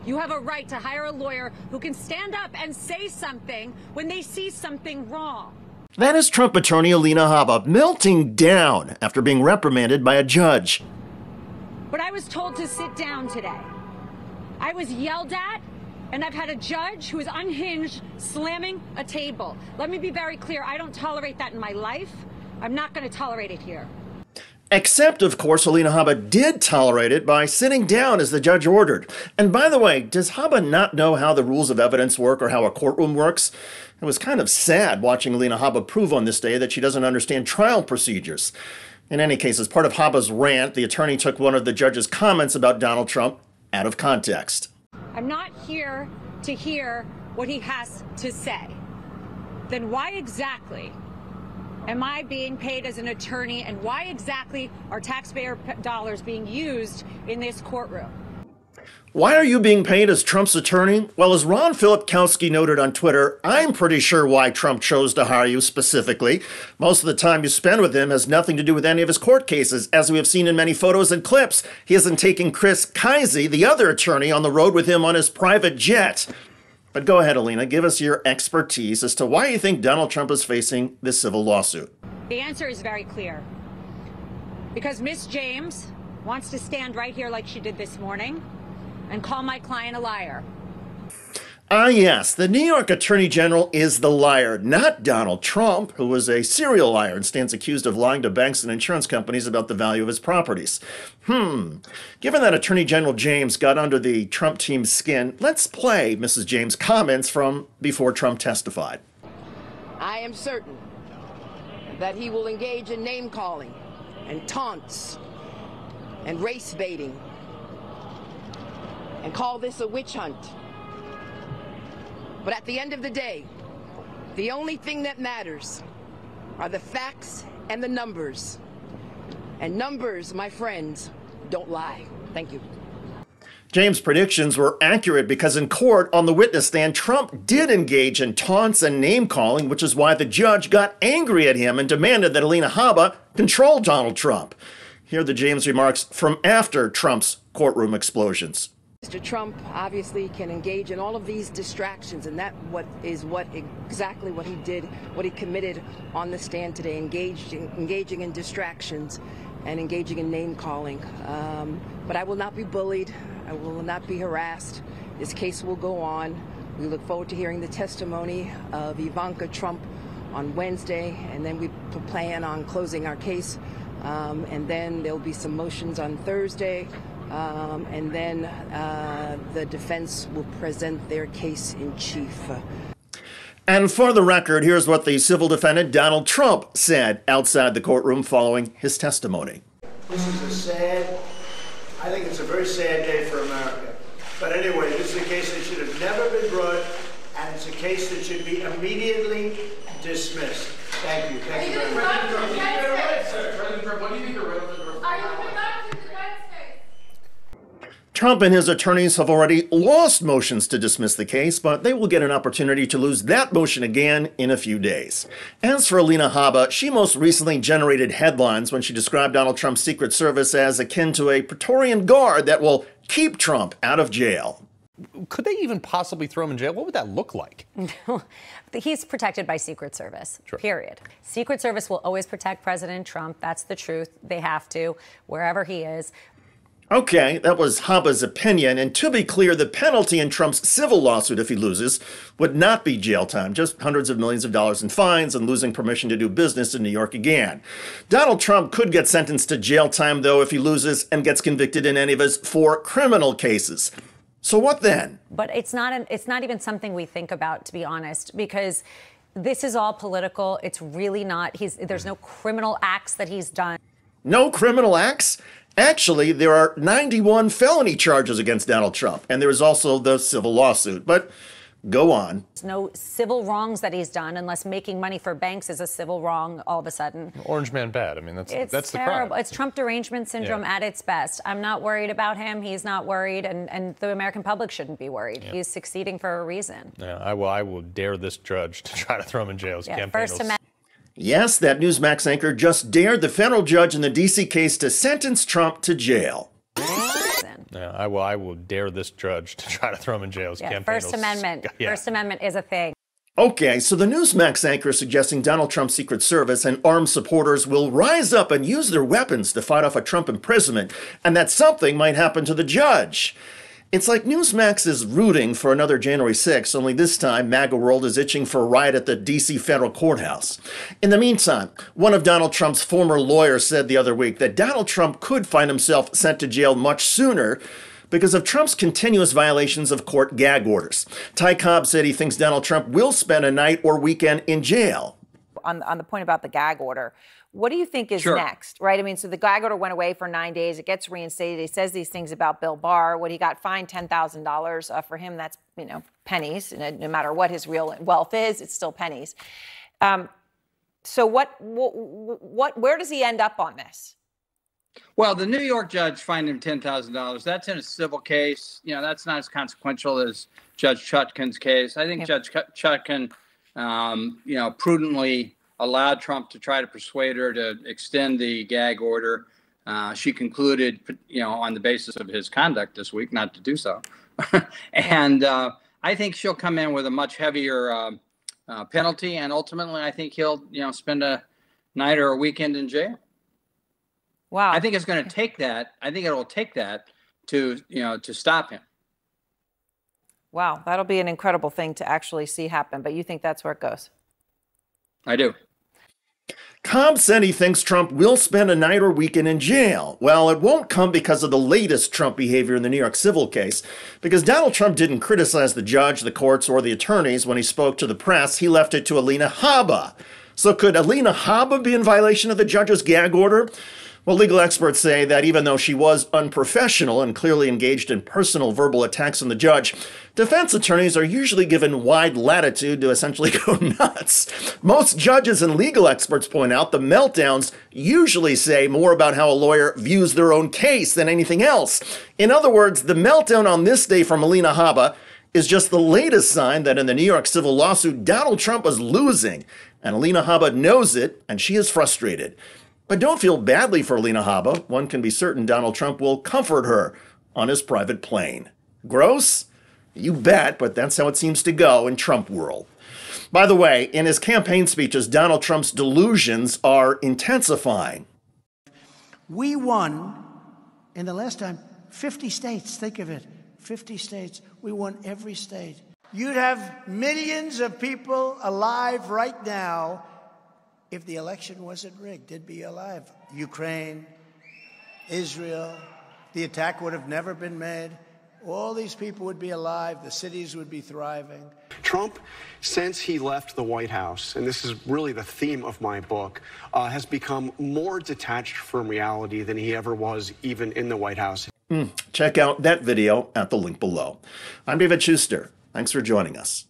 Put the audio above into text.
You have a right to hire a lawyer who can stand up and say something when they see something wrong. That is Trump attorney Alina Habba melting down after being reprimanded by a judge. But I was told to sit down today. I was yelled at, and I've had a judge who is unhinged slamming a table. Let me be very clear. I don't tolerate that in my life. I'm not going to tolerate it here. Except, of course, Alina Habba did tolerate it by sitting down as the judge ordered. And by the way, does Habba not know how the rules of evidence work or how a courtroom works? It was kind of sad watching Alina Habba prove on this day that she doesn't understand trial procedures. In any case, as part of Habba's rant, the attorney took one of the judge's comments about Donald Trump out of context. I'm not here to hear what he has to say. Then why exactly am I being paid as an attorney, and why exactly are taxpayer dollars being used in this courtroom? Why are you being paid as Trump's attorney? Well, as Ron Filipkowski noted on Twitter, I'm pretty sure why Trump chose to hire you specifically. Most of the time you spend with him has nothing to do with any of his court cases. As we have seen in many photos and clips, he isn't taking Chris Kise, the other attorney, on the road with him on his private jet. But go ahead, Alina, give us your expertise as to why you think Donald Trump is facing this civil lawsuit. The answer is very clear. Because Miss James wants to stand right here like she did this morning and call my client a liar. Ah, yes, the New York Attorney General is the liar, not Donald Trump, who was a serial liar and stands accused of lying to banks and insurance companies about the value of his properties. Given that Attorney General James got under the Trump team's skin, let's play Mrs. James' comments from before Trump testified. I am certain that he will engage in name-calling and taunts and race baiting and call this a witch hunt. But at the end of the day, the only thing that matters are the facts and the numbers. And numbers, my friends, don't lie. Thank you. James' predictions were accurate because in court, on the witness stand, Trump did engage in taunts and name-calling, which is why the judge got angry at him and demanded that Alina Habba control Donald Trump. Here are the James remarks from after Trump's courtroom explosions. Mr. Trump obviously can engage in all of these distractions, and that exactly what he did, what he committed on the stand today, engaging in distractions and engaging in name-calling. But I will not be bullied. I will not be harassed. This case will go on. We look forward to hearing the testimony of Ivanka Trump on Wednesday, and then we plan on closing our case. And then there'll be some motions on Thursday. And then the defense will present their case in chief. And for the record, here's what the civil defendant Donald Trump said outside the courtroom following his testimony. This is I think it's a very sad day for America. But anyway, this is a case that should have never been brought, and it's a case that should be immediately dismissed. Thank you. Thank you very much. What do you think the Trump and his attorneys have already lost motions to dismiss the case, but they will get an opportunity to lose that motion again in a few days. As for Alina Habba, she most recently generated headlines when she described Donald Trump's Secret Service as akin to a Praetorian Guard that will keep Trump out of jail. Could they even possibly throw him in jail? What would that look like? He's protected by Secret Service, sure. Period. Secret Service will always protect President Trump. That's the truth. They have to, wherever he is. Okay, that was Habba's opinion, and to be clear, the penalty in Trump's civil lawsuit if he loses would not be jail time, just hundreds of millions of dollars in fines and losing permission to do business in New York again. Donald Trump could get sentenced to jail time, though, if he loses and gets convicted in any of his 4 criminal cases. So what then? But it's not even something we think about, to be honest, because this is all political. It's really not. There's no criminal acts that he's done. No criminal acts? Actually, there are 91 felony charges against Donald Trump, and there is also the civil lawsuit. But go on. There's no civil wrongs that he's done, unless making money for banks is a civil wrong all of a sudden. Orange man bad. I mean, that's the terrible. crime. It's Trump derangement syndrome at its best. I'm not worried about him. He's not worried, and the American public shouldn't be worried. Yeah. He's succeeding for a reason. Yeah, I will dare this judge to try to throw him in jail. Yes, that Newsmax anchor just dared the federal judge in the D.C. case to sentence Trump to jail. Yeah, I will dare this judge to try to throw him in jail. His campaign First Amendment. Yeah. First Amendment is a thing. Okay, so the Newsmax anchor is suggesting Donald Trump's Secret Service and armed supporters will rise up and use their weapons to fight off a Trump imprisonment, and that something might happen to the judge. It's like Newsmax is rooting for another January 6th, only this time MAGA world is itching for a riot at the D.C. federal courthouse. In the meantime, one of Donald Trump's former lawyers said the other week that Donald Trump could find himself sent to jail much sooner because of Trump's continuous violations of court gag orders. Ty Cobb said he thinks Donald Trump will spend a night or weekend in jail. On the point about the gag order, what do you think is next, right? I mean, so the gag order went away for 9 days. It gets reinstated. He says these things about Bill Barr. What he got fined $10,000 for him, that's, pennies. No matter what his real wealth is, it's still pennies. So where does he end up on this? Well, the New York judge fined him $10,000. That's in a civil case. That's not as consequential as Judge Chutkan's case. I think Judge Chutkan, prudently allowed Trump to try to persuade her to extend the gag order. She concluded, on the basis of his conduct this week, not to do so. And I think she'll come in with a much heavier penalty. And ultimately, I think he'll, spend a night or a weekend in jail. Wow. I think it's going to take that. I think it will take that to stop him. Wow. That'll be an incredible thing to actually see happen. But you think that's where it goes? I do. Cobb said he thinks Trump will spend a night or weekend in jail. Well, it won't come because of the latest Trump behavior in the New York civil case. Because Donald Trump didn't criticize the judge, the courts, or the attorneys when he spoke to the press. He left it to Alina Habba. So could Alina Habba be in violation of the judge's gag order? Well, legal experts say that even though she was unprofessional and clearly engaged in personal verbal attacks on the judge, defense attorneys are usually given wide latitude to essentially go nuts. Most judges and legal experts point out the meltdowns usually say more about how a lawyer views their own case than anything else. In other words, the meltdown on this day from Alina Habba is just the latest sign that in the New York civil lawsuit, Donald Trump is losing. And Alina Habba knows it, and she is frustrated. But don't feel badly for Alina Habba. One can be certain Donald Trump will comfort her on his private plane. Gross? You bet, but that's how it seems to go in Trump world. By the way, in his campaign speeches, Donald Trump's delusions are intensifying. We won, in the last time, 50 states. Think of it. 50 states. We won every state. You'd have millions of people alive right now if the election wasn't rigged. They'd be alive. Ukraine, Israel, the attack would have never been made. All these people would be alive. The cities would be thriving. Trump, since he left the White House, and this is really the theme of my book, has become more detached from reality than he ever was even in the White House. Check out that video at the link below. I'm David Shuster. Thanks for joining us.